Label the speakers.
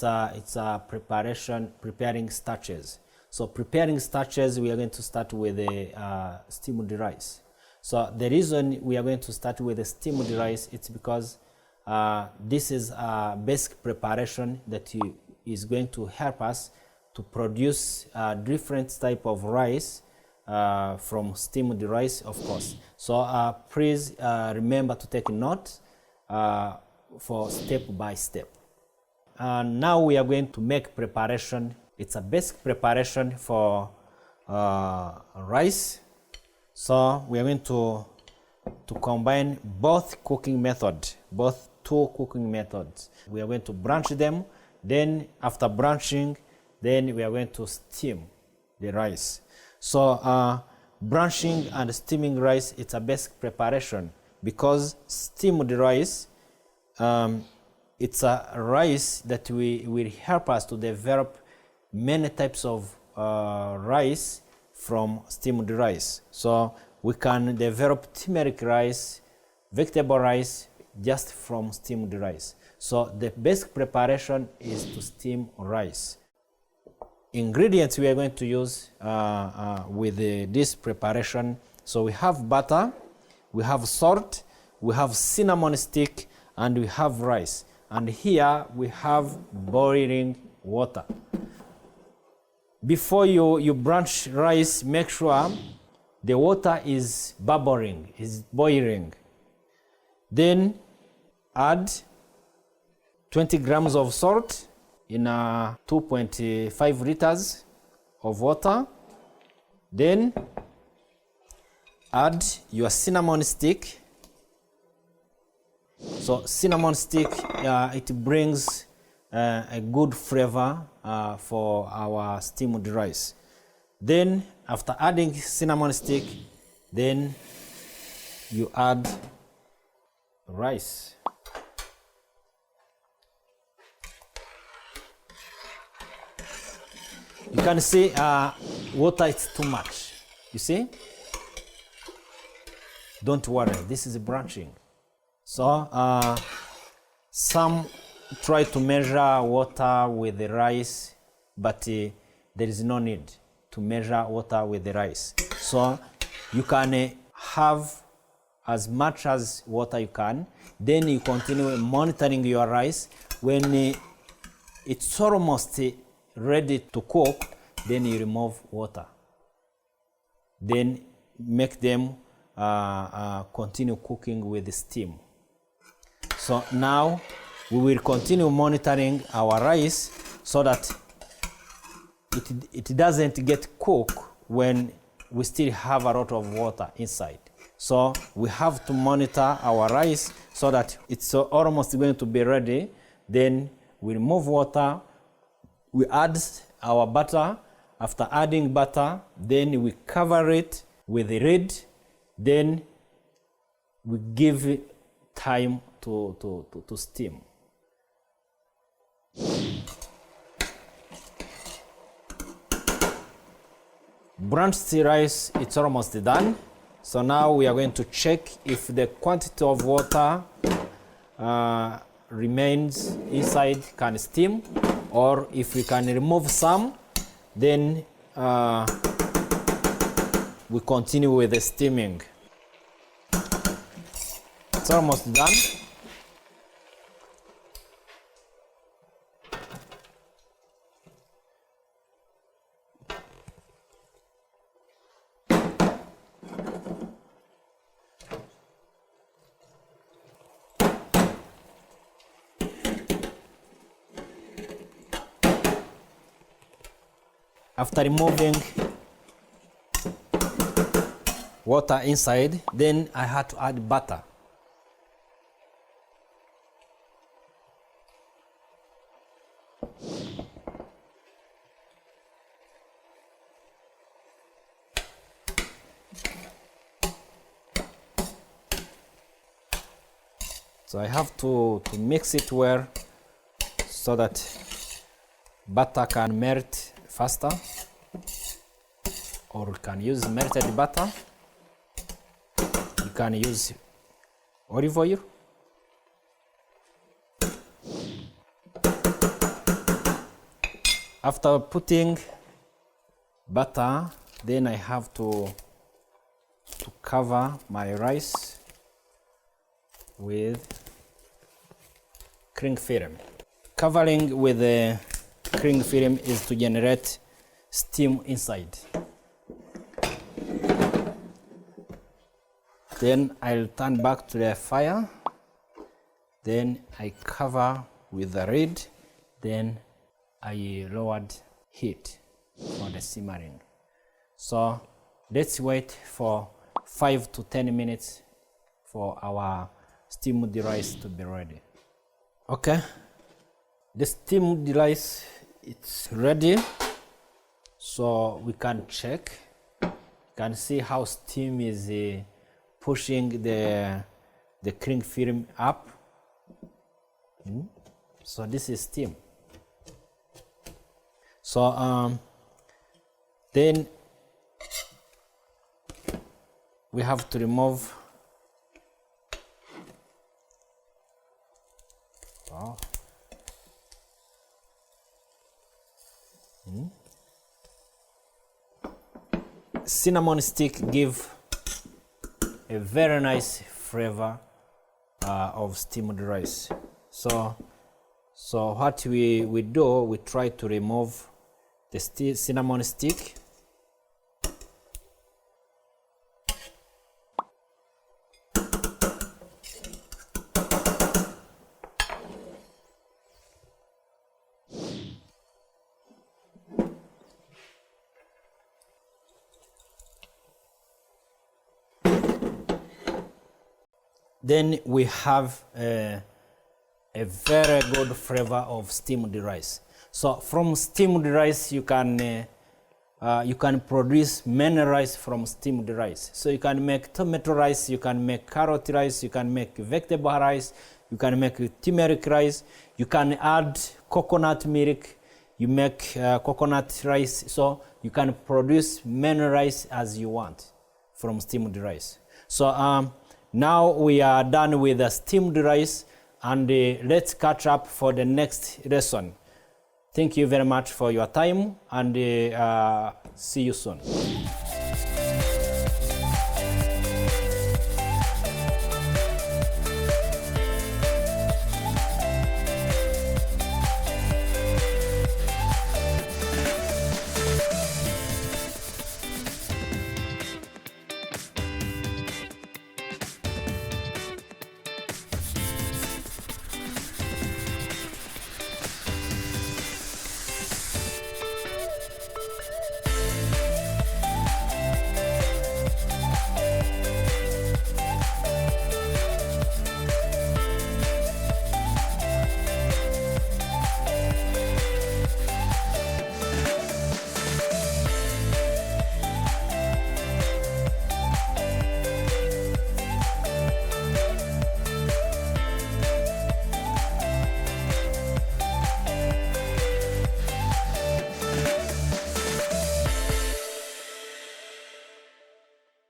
Speaker 1: it's a preparing starches. So preparing starches, we are going to start with the steamed rice. So the reason we are going to start with the steamed rice, it's because this is a basic preparation that is going to help us to produce different type of rice from steamed rice, of course. So please remember to take note for step by step. Now we are going to make preparation. It's a basic preparation for rice. So we are going to combine both cooking methods, both two cooking methods. We are going to branch them. Then after branching, then we are going to steam the rice. So branching and steaming rice, it's a basic preparation because steamed rice, it's a rice that will help us to develop many types of rice from steamed rice. So we can develop turmeric rice, vegetable rice, just from steamed rice. So the basic preparation is to steam rice. Ingredients we are going to use with this preparation. So we have butter, we have salt, we have cinnamon stick, and we have rice. And here we have boiling water. Before you branch rice, make sure the water is bubbling, is boiling. Then add 20 grams of salt in 2.5 liters of water. Then add your cinnamon stick. So cinnamon stick, it brings a good flavor for our steamed rice. Then after adding cinnamon stick, then you add rice. You can see water is too much. You see? Don't worry, this is branching. So some try to measure water with the rice, but there is no need to measure water with the rice. So you can have as much as water you can. Then you continue monitoring your rice. When it's almost ready to cook, then you remove water. Then make them continue cooking with the steam. So now we will continue monitoring our rice so that it doesn't get cooked when we still have a lot of water inside. So we have to monitor our rice so that it's almost going to be ready. Then we remove water, we add our butter. After adding butter, then we cover it with the lid. Then we give it time to steam. Branched rice, it's almost done. So now we are going to check if the quantity of water remains inside, can steam, or if we can remove some, then we continue with the steaming. It's almost done. After removing water inside, then I had to add butter. So I have to mix it well so that butter can melt faster, or you can use melted butter. You can use olive oil. After putting butter, then I have to cover my rice with cling film. Covering with the cling film is to generate steam inside. Then I'll turn back to the fire. Then I cover with the lid. Then I lowered heat for the simmering. So let's wait for 5 to 10 minutes for our steamed rice to be ready. Okay, the steamed rice, it's ready. So we can check. You can see how steam is pushing the cling film up. So this is steam. So then we have to remove. Cinnamon stick give a very nice flavor of steamed rice. So what we do, we try to remove the cinnamon stick. Then we have a very good flavor of steamed rice. So from steamed rice you can produce many rice from steamed rice. So you can make tomato rice, you can make carrot rice, you can make vegetable rice, you can make turmeric rice, you can add coconut milk, you make coconut rice. So you can produce many rice as you want from steamed rice. So now we are done with the steamed rice, and let's catch up for the next lesson. Thank you very much for your time, and see you soon.